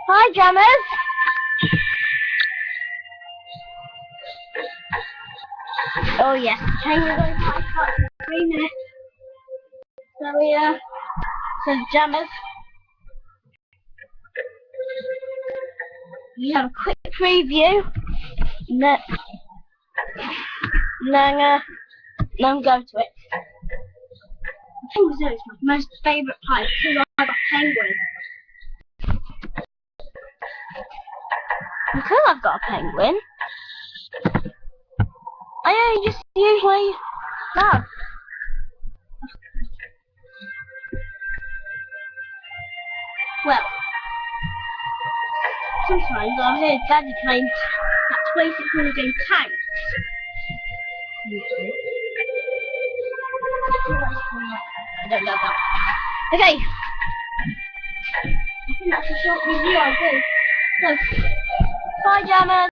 Hi, Jammers. Oh yes, hang on, I can't 3 minutes. So Jammers, you have a quick preview, and then go to it. Penguin Zoo is my most favourite place because I have a penguin. Because I've got a penguin, I only just usually love. Well, sometimes I hear Daddy claim that 26 game tanks. I don't know that. Okay. I think that's a short review I'll do. So, bye Jammers.